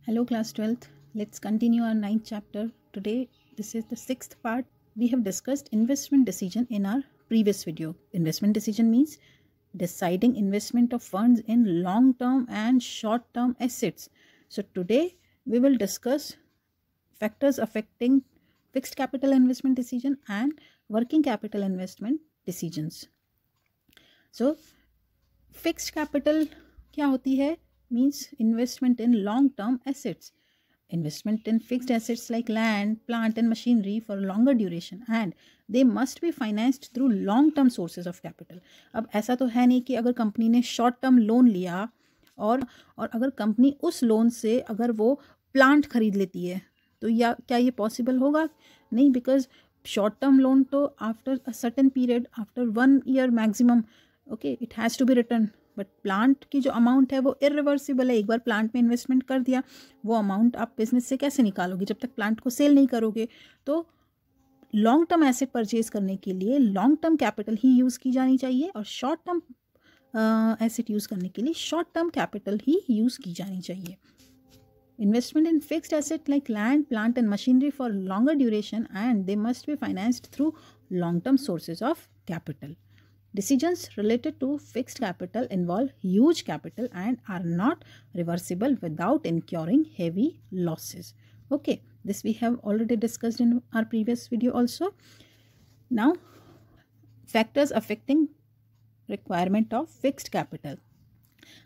Hello class 12th. Let's continue our 9th chapter. Today this is the 6th part. We have discussed investment decision in our previous video. Investment decision means deciding investment of funds in long term and short term assets. So today we will discuss factors affecting fixed capital investment decision and working capital investment decisions. So fixed capital क्या होती है? Means investment in long-term assets. Investment in fixed assets like land, plant and machinery for longer duration and they must be financed through long-term sources of capital. अब ऐसा तो है नहीं कि अगर कंपनी ने शॉर्ट टर्म लोन लिया और अगर कंपनी उस लोन से अगर वो प्लांट खरीद लेती है तो क्या ये पॉसिबल होगा? नहीं, बिकॉज शॉर्ट टर्म लोन तो after a certain period, after 1 year maximum, okay, it has to be return. But plant की जो अमाउंट है वो इरिवर्सिबल है. एक बार प्लांट में इन्वेस्टमेंट कर दिया, वो अमाउंट आप बिजनेस से कैसे निकालोगे जब तक प्लांट को सेल नहीं करोगे. तो लॉन्ग टर्म एसेट परचेज करने के लिए लॉन्ग टर्म कैपिटल ही यूज़ की जानी चाहिए और शॉर्ट टर्म एसेट यूज़ करने के लिए शॉर्ट टर्म कैपिटल ही यूज़ की जानी चाहिए. Investment in fixed asset like land, plant and machinery for longer duration and they must be financed through long-term sources of capital. Decisions related to fixed capital involve huge capital and are not reversible without incurring heavy losses. Okay, this we have already discussed in our previous video also. Now, factors affecting requirement of fixed capital.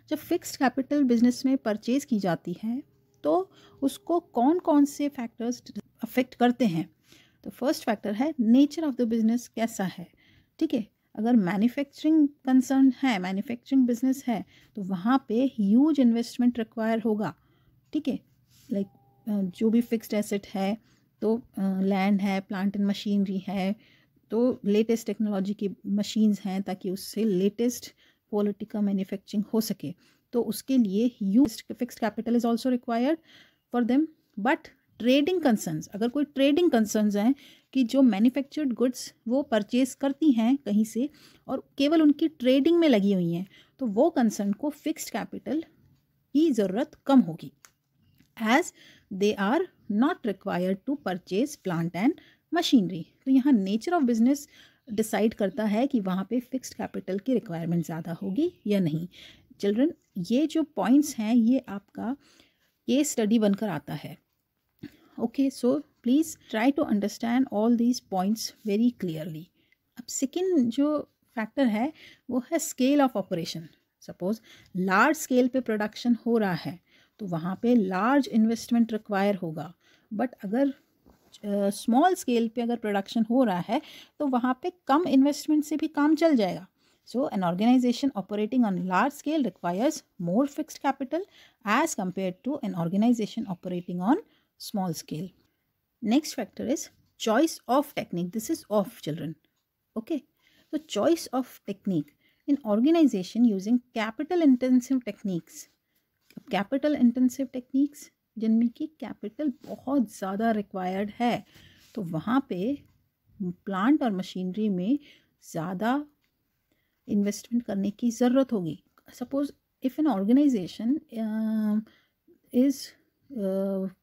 जब fixed capital business में purchase की जाती है तो उसको कौन कौन से फैक्टर्स अफेक्ट करते हैं. तो फर्स्ट फैक्टर है नेचर ऑफ द बिजनेस कैसा है. ठीक है, अगर मैन्युफैक्चरिंग कंसर्न है, मैन्युफैक्चरिंग बिजनेस है तो वहाँ पे ह्यूज इन्वेस्टमेंट रिक्वायर होगा. ठीक है, लाइक जो भी फिक्स्ड एसेट है तो लैंड है, प्लांट एंड मशीनरी है, तो लेटेस्ट टेक्नोलॉजी की मशीन्स हैं ताकि उससे लेटेस्ट क्वालिटी का मैन्युफैक्चरिंग हो सके. तो उसके लिए huge fixed capital is also required for them. But trading concerns, अगर कोई ट्रेडिंग कंसर्न्स हैं कि जो मैन्युफैक्चर्ड गुड्स वो परचेज करती हैं कहीं से और केवल उनकी ट्रेडिंग में लगी हुई हैं, तो वो कंसर्न को फिक्स्ड कैपिटल की ज़रूरत कम होगी as they are not required to purchase plant and machinery. तो यहाँ नेचर ऑफ बिजनेस डिसाइड करता है कि वहाँ पे फिक्स्ड कैपिटल की रिक्वायरमेंट ज़्यादा होगी या नहीं. चिल्ड्रन, ये जो पॉइंट्स हैं ये आपका केस स्टडी बनकर आता है. Okay, so please try to understand all these points very clearly. अब सेकेंड जो फैक्टर है वो है scale of operation. Suppose large scale पे प्रोडक्शन हो रहा है तो वहाँ पे लार्ज इन्वेस्टमेंट रिक्वायर होगा. बट अगर स्मॉल स्केल पे अगर प्रोडक्शन हो रहा है तो वहाँ पे कम इन्वेस्टमेंट से भी काम चल जाएगा. So an organization operating on large scale requires more fixed capital as compared to an organization operating on small scale. Next factor is choice of technique. This is of children. Okay. So choice of technique in organization using capital intensive techniques. Capital intensive techniques जिनमें कि capital बहुत ज़्यादा required है तो वहाँ पे plant और machinery में ज़्यादा इन्वेस्टमेंट करने की ज़रूरत होगी. Suppose if an organisation is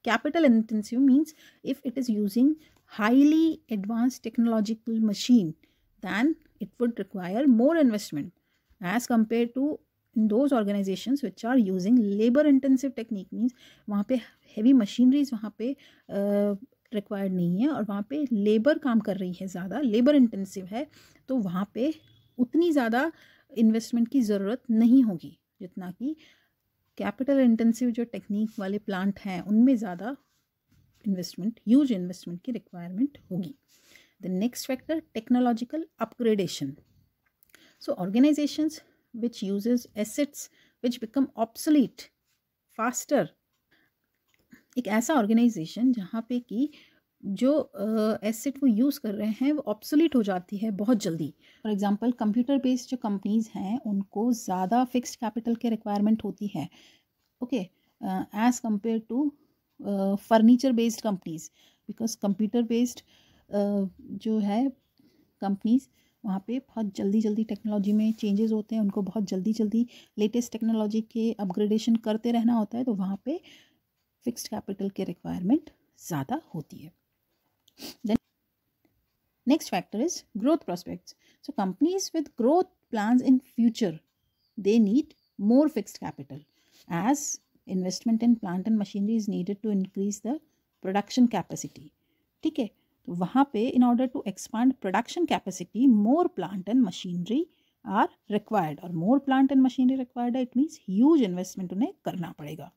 capital intensive means if it is using highly advanced technological machine than it would require more investment as compare to in those organizations which are using labor intensive technique. means वहाँ पे heavy machineries वहाँ पे required नहीं है और वहाँ पे labor काम कर रही है, ज़्यादा labor intensive है, तो वहाँ पे उतनी ज़्यादा इन्वेस्टमेंट की ज़रूरत नहीं होगी जितना कि कैपिटल इंटेंसिव जो टेक्निक वाले प्लांट हैं उनमें ज़्यादा इन्वेस्टमेंट, ह्यूज इन्वेस्टमेंट की रिक्वायरमेंट होगी. The next factor technological upgradation. So organisations which uses assets which become obsolete faster. एक ऐसा ऑर्गेनाइजेशन जहाँ पे कि जो एसेट वो यूज़ कर रहे हैं वो ऑब्सोलीट हो जाती है बहुत जल्दी. फॉर एग्जांपल कंप्यूटर बेस्ड जो कंपनीज़ हैं उनको ज़्यादा फिक्स्ड कैपिटल के रिक्वायरमेंट होती है. Okay, as compare to furniture based companies, because computer based जो है कंपनीज़ वहाँ पे बहुत जल्दी टेक्नोलॉजी में चेंजेस होते हैं, उनको बहुत जल्दी लेटेस्ट टेक्नोलॉजी के अपग्रेडेशन करते रहना होता है. तो वहाँ पे फिक्स्ड कैपिटल की रिक्वायरमेंट ज़्यादा होती है. Then next factor is growth prospects. So companies with growth plans in future they need more fixed capital as investment in plant and machinery is needed to increase the production capacity. ठीक है, तो वहाँ पे in order to expand production capacity more plant and machinery are required, और more plant and machinery required it means huge investment उन्हें करना पड़ेगा.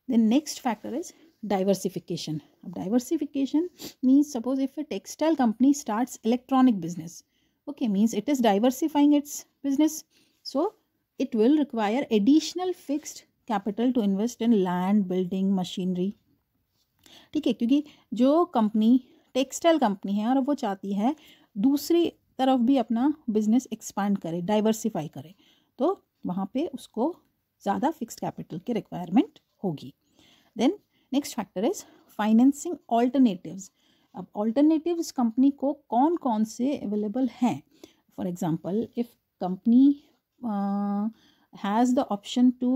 Then next factor is diversification. Diversification means suppose if a textile company starts electronic business, okay, means it is diversifying its business. So it will require additional fixed capital to invest in land, building, machinery. ठीक है, क्योंकि जो company textile company है और वो चाहती है दूसरी तरफ भी अपना बिजनेस एक्सपांड करे, डाइवर्सिफाई करे, तो वहाँ पे उसको ज़्यादा फिक्स्ड कैपिटल की रिक्वायरमेंट होगी. Then next factor is financing alternatives. अब ऑल्टरनेटिव्स कंपनी को कौन कौन से अवेलेबल हैं. For example if company has the option to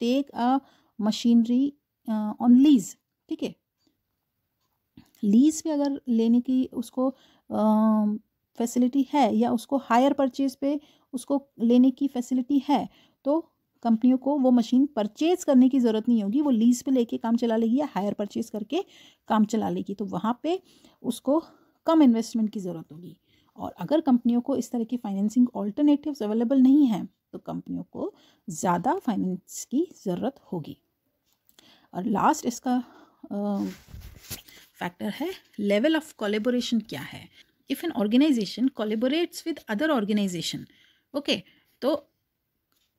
take a machinery on lease. ठीक है, लीज पे अगर लेने की उसको फैसिलिटी है या उसको हायर परचेज पे उसको लेने की फैसिलिटी है, तो कंपनियों को वो मशीन परचेज करने की ज़रूरत नहीं होगी, वो लीज पे लेके काम चला लेगी या हायर परचेज करके काम चला लेगी, तो वहाँ पे उसको कम इन्वेस्टमेंट की ज़रूरत होगी. और अगर कंपनियों को इस तरह की फाइनेंसिंग ऑल्टरनेटिव्स अवेलेबल नहीं हैं तो कंपनियों को ज़्यादा फाइनेंस की ज़रूरत होगी. और लास्ट इसका फैक्टर है लेवल ऑफ कोलैबोरेशन क्या है. If an organization collaborates with other organization, okay, तो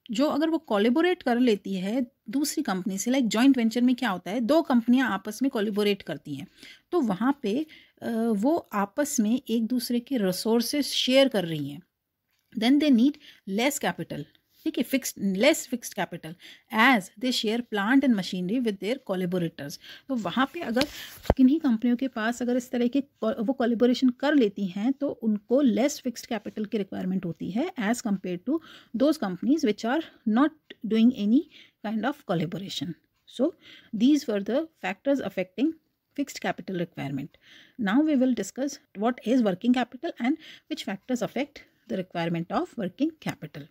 जो अगर वो कोलैबोरेट कर लेती है दूसरी कंपनी से, लाइक जॉइंट वेंचर में क्या होता है, दो कंपनियां आपस में कोलैबोरेट करती हैं, तो वहाँ पे वो आपस में एक दूसरे के रिसोर्सेज शेयर कर रही हैं. Then they need less capital. ठीक है, less fixed capital as they share plant and machinery with their collaborators. तो वहाँ पे अगर किन्हीं कंपनियों के पास अगर इस तरह के वो कोलैबोरेशन कर लेती हैं तो उनको लेस फिक्स्ड कैपिटल की रिक्वायरमेंट होती है as compare to those companies which are not doing any kind of collaboration. So these were the factors affecting fixed capital requirement. Now we will discuss what is working capital and which factors affect the requirement of working capital.